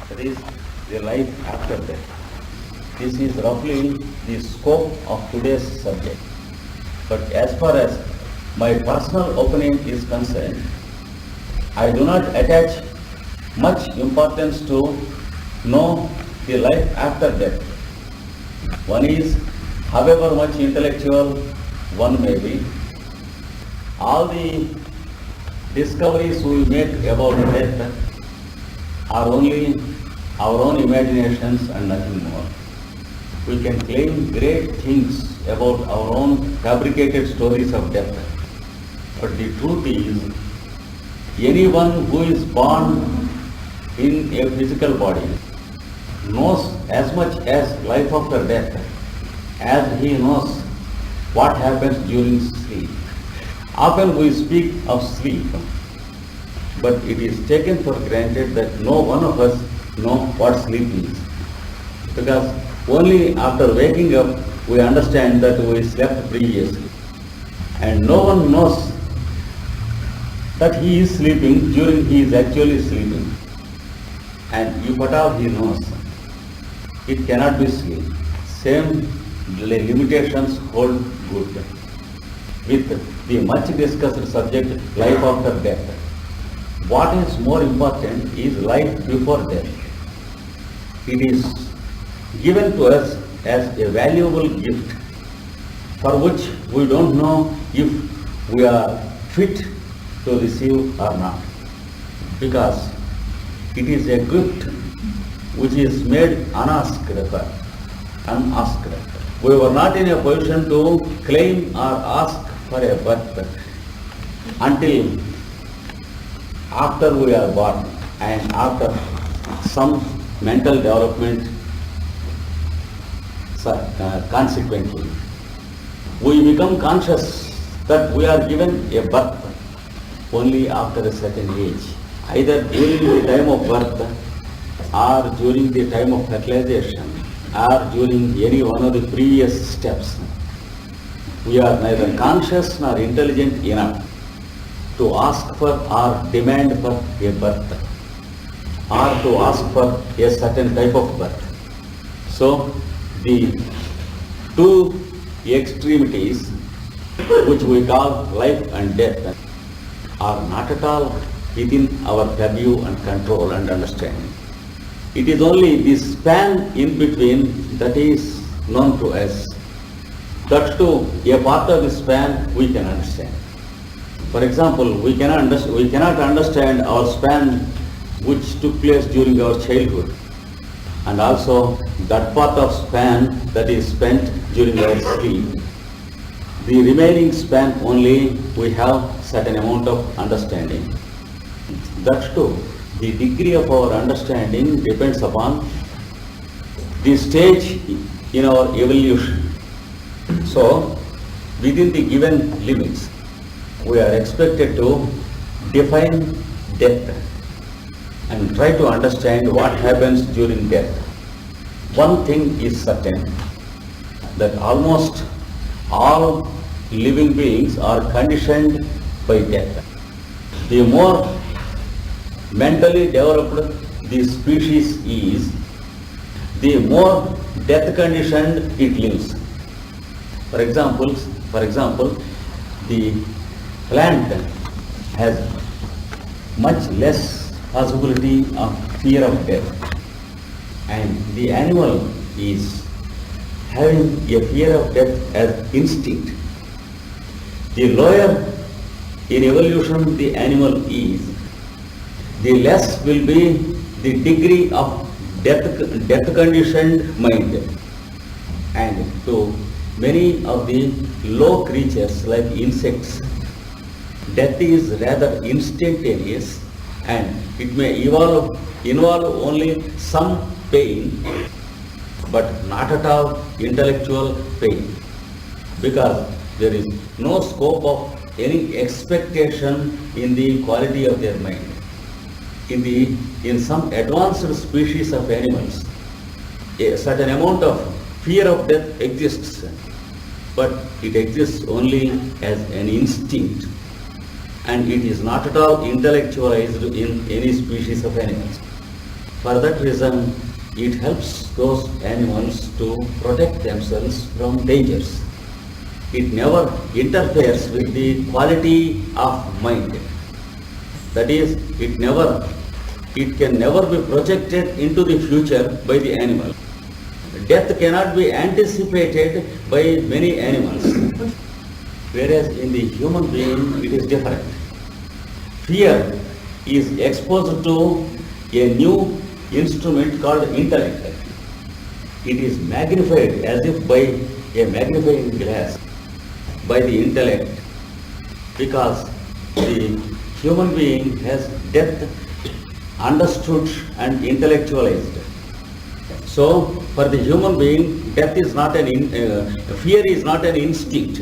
that is the life after death. This is roughly the scope of today's subject. But as far as my personal opinion is concerned, I do not attach much importance to know the life after death. One is, however much intellectual one may be, all the discoveries we make about death are only our own imaginations and nothing more. We can claim great things about our own fabricated stories of death. But the truth is, anyone who is born in a physical body knows as much as life after death as he knows what happens during sleep. Often we speak of sleep, but it is taken for granted that no one of us know what sleep is. Because only after waking up we understand that we slept previously. And no one knows that he is sleeping during he is actually sleeping. And if at all he knows, it cannot be sleep. Same limitations hold good with the much discussed subject, life after death. What is more important is life before death. It is given to us as a valuable gift for which we don't know if we are fit to receive or not. Because it is a gift which is made unasked. We were not in a position to claim or ask for a birth until after we are born and after some mental development consequently. We become conscious that we are given a birth only after a certain age, either during the time of birth or during the time of fertilization or during any one of the previous steps. We are neither conscious nor intelligent enough to ask for or demand for a birth or to ask for a certain type of birth. So the two extremities which we call life and death are not at all within our purview and control and understanding. It is only the span in between that is known to us. That too, a part of the span we can understand. For example, we cannot understand our span which took place during our childhood, and also that part of span that is spent during our sleep. The remaining span only we have certain amount of understanding. That's true. The degree of our understanding depends upon the stage in our evolution. So, within the given limits, we are expected to define death and try to understand what happens during death. One thing is certain, that almost all living beings are conditioned by death. The more mentally developed the species is, the more death conditioned it lives. For example, the plant has much less possibility of fear of death, and the animal is having a fear of death as instinct. The lower in evolution the animal is, the less will be the degree of death conditioned mind. And to many of the low creatures like insects, death is rather instantaneous, and it may involve only some pain, but not at all intellectual pain, because there is no scope of any expectation in the quality of their mind. In some advanced species of animals, a certain amount of fear of death exists, but it exists only as an instinct, and it is not at all intellectualized in any species of animals. For that reason, it helps those animals to protect themselves from dangers. It never interferes with the quality of mind. That is, it can never be projected into the future by the animal. Death cannot be anticipated by many animals, whereas in the human being it is different. Fear is exposed to a new instrument called intellect. It is magnified as if by a magnifying glass by the intellect, because the human being has death understood and intellectualized. So, for the human being, death is not fear is not an instinct.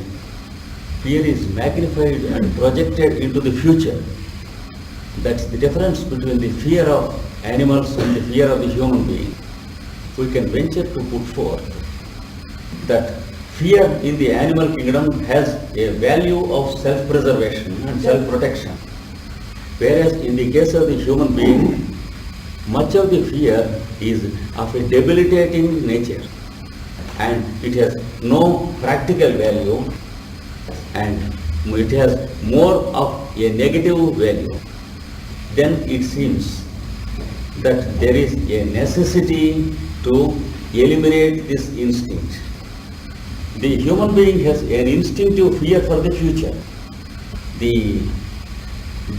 Fear is magnified and projected into the future. That's the difference between the fear of animals and the fear of the human being. We can venture to put forth that fear in the animal kingdom has a value of self-preservation and self-protection, whereas in the case of the human being, much of the fear is of a debilitating nature and it has no practical value and it has more of a negative value. Then it seems that there is a necessity to eliminate this instinct. The human being has an instinctive fear for the future. The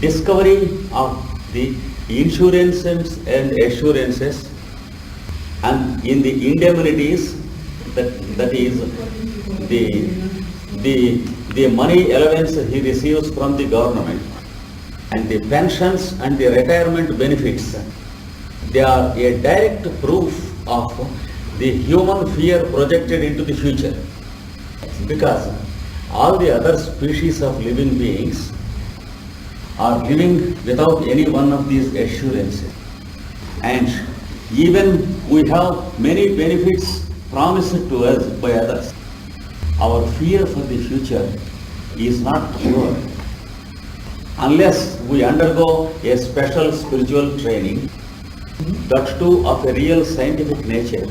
discovery of the insurances and assurances and in the indemnities, that is the money allowance he receives from the government and the pensions and the retirement benefits, they are a direct proof of the human fear projected into the future, because all the other species of living beings are living without any one of these assurances, and even we have many benefits promised to us by others. Our fear for the future is not sure unless we undergo a special spiritual training, that too of a real scientific nature,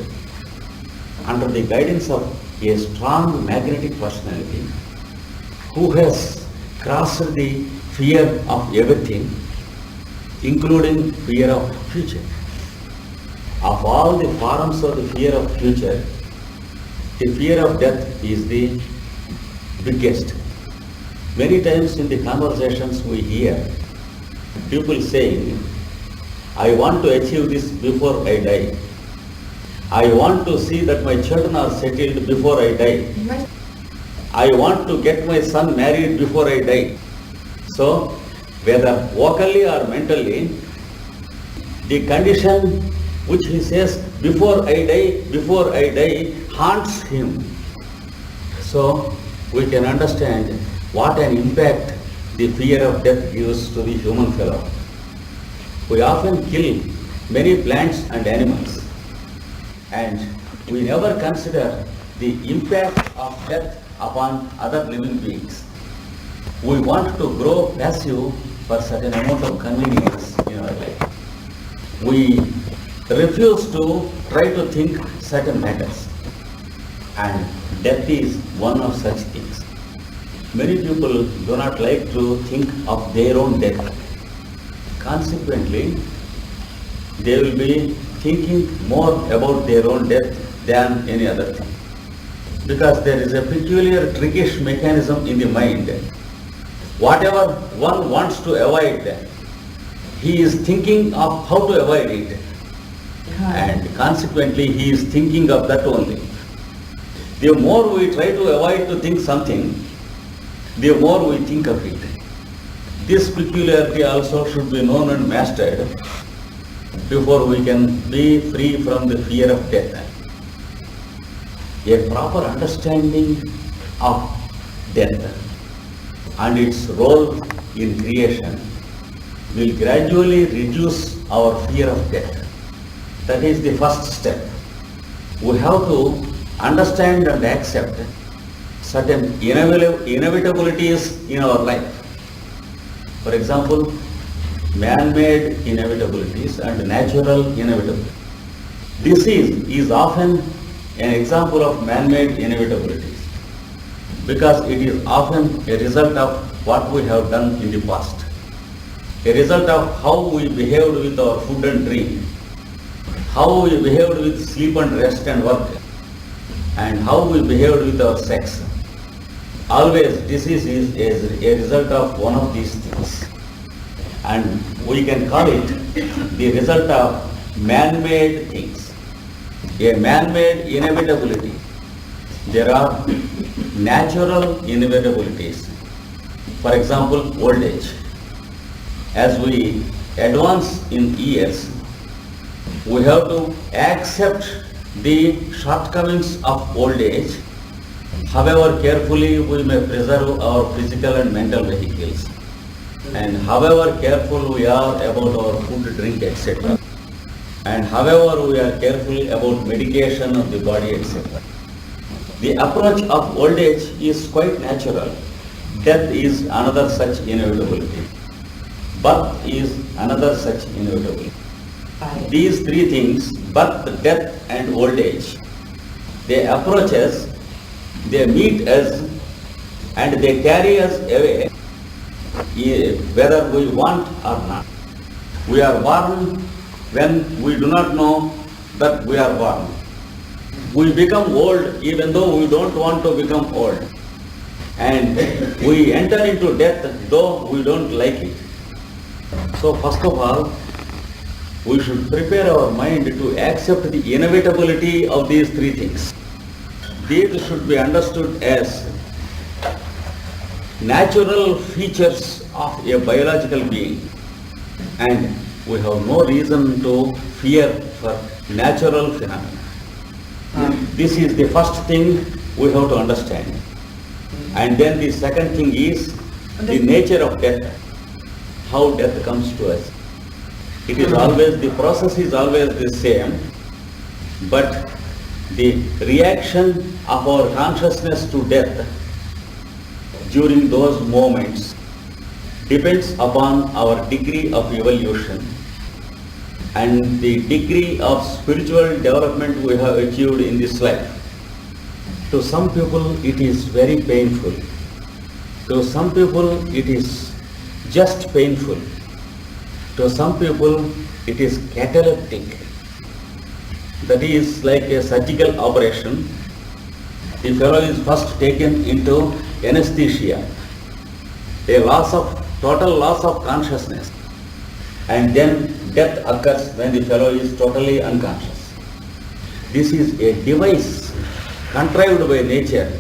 under the guidance of a strong magnetic personality who has crossed the fear of everything, including fear of future. Of all the forms of the fear of future, the fear of death is the biggest. Many times in the conversations we hear people saying, I want to achieve this before I die. I want to see that my children are settled before I die. I want to get my son married before I die. So, whether vocally or mentally, the condition which he says, before I die, haunts him. So, we can understand what an impact the fear of death gives to the human fellow. We often kill many plants and animals, and we never consider the impact of death upon other living beings. We want to grow passive for certain amount of convenience in our life. We refuse to try to think certain matters, and death is one of such things. Many people do not like to think of their own death. Consequently, they will be thinking more about their own death than any other thing, because there is a peculiar trickish mechanism in the mind. Whatever one wants to avoid, he is thinking of how to avoid it, and consequently he is thinking of that only. The more we try to avoid to think something, the more we think of it. This peculiarity also should be known and mastered before we can be free from the fear of death. A proper understanding of death and its role in creation will gradually reduce our fear of death. That is the first step. We have to understand and accept certain inevitabilities in our life. For example, man-made inevitabilities and natural inevitabilities. Disease is often an example of man-made inevitabilities because it is often a result of what we have done in the past, a result of how we behaved with our food and drink, how we behaved with sleep and rest and work, and how we behaved with our sex. Always disease is a result of one of these things, and we can call it the result of man-made things, a man-made inevitability. There are natural inevitabilities. For example, old age. As we advance in years, we have to accept the shortcomings of old age. However carefully we may preserve our physical and mental vehicles, and however careful we are about our food, drink, etc., and however we are careful about medication of the body, etc. The approach of old age is quite natural. Death is another such inevitability. Birth is another such inevitability. These three things, birth, death and old age, they approach us, they meet us, and they carry us away whether we want or not. We are born when we do not know that we are born. We become old even though we don't want to become old. And we enter into death though we don't like it. So first of all, we should prepare our mind to accept the inevitability of these three things. These should be understood as natural features of a biological being, and we have no reason to fear for natural phenomena. This is the first thing we have to understand. And then the second thing is the nature of death, how death comes to us. It is always, the process is always the same, but the reaction of our consciousness to death during those moments depends upon our degree of evolution and the degree of spiritual development we have achieved in this life. To some people it is very painful. To some people it is just painful. To some people it is cataleptic. That is like a surgical operation. The fellow is first taken into anesthesia, total loss of consciousness, and then death occurs when the fellow is totally unconscious. This is a device contrived by nature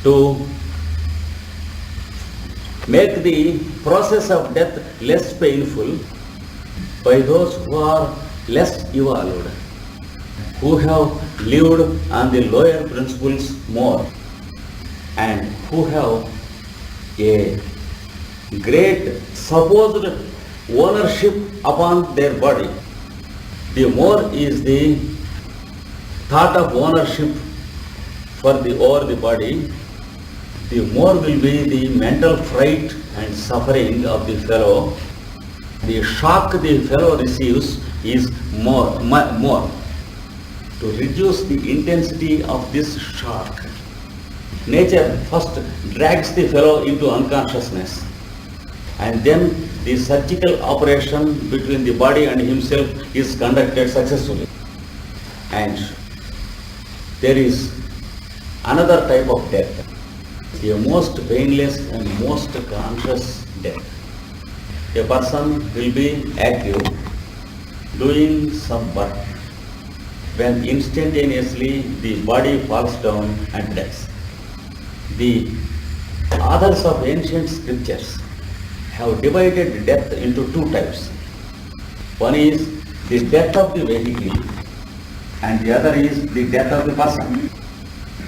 to make the process of death less painful by those who are less evolved, who have lived on the lower principles more, and who have a great supposed ownership upon their body. The more is the thought of ownership over the body, the more will be the mental fright and suffering of the fellow. The shock the fellow receives is more. To reduce the intensity of this shock, nature first drags the fellow into unconsciousness, and then the surgical operation between the body and himself is conducted successfully. And there is another type of death, a most painless and most conscious death. A person will be active, doing some work, when instantaneously the body falls down and dies. The authors of ancient scriptures have divided death into two types. One is the death of the vehicle and the other is the death of the person.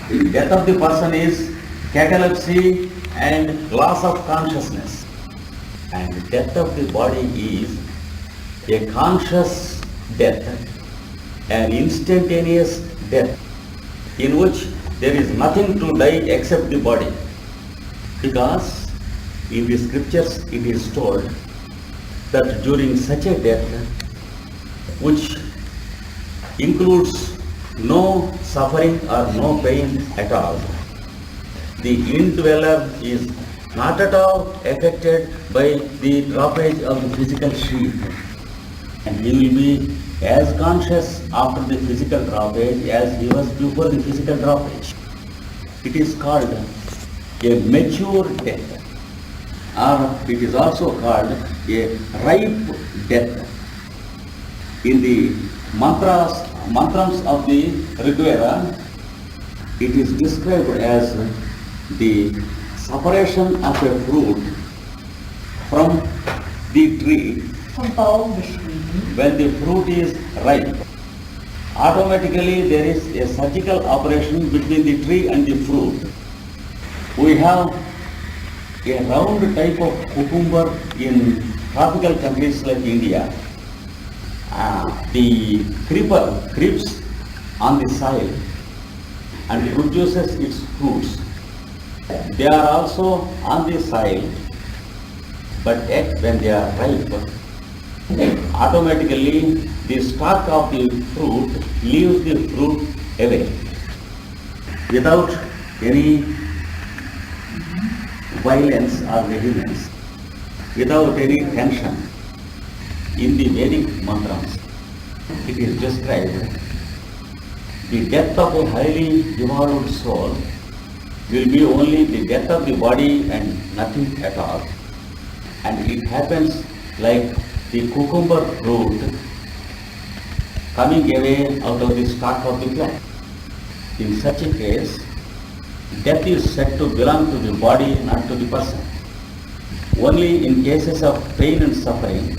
The death of the person is catalepsy and loss of consciousness, and the death of the body is a conscious death, an instantaneous death in which there is nothing to die except the body. Because in the scriptures it is told that during such a death, which includes no suffering or no pain at all, the indweller is not at all affected by the droppage of the physical sheath, and he will be as conscious after the physical droppage as he was before the physical droppage. It is called a mature death, or it is also called a ripe death. In the mantrams of the Rigveda, it is described as the separation of a fruit from the tree. When the fruit is ripe, automatically there is a surgical operation between the tree and the fruit. We have a round type of cucumber in tropical countries like India. The creeper creeps on the soil and produces its fruits. They are also on the soil, but yet when they are ripe, automatically the stalk of the fruit leaves the fruit away without any violence or vehemence, without any tension. In the Vedic mantras, it is described the death of a highly evolved soul will be only the death of the body and nothing at all. And it happens like the cucumber fruit coming away out of the stalk of the plant. In such a case, death is said to belong to the body, not to the person. Only in cases of pain and suffering,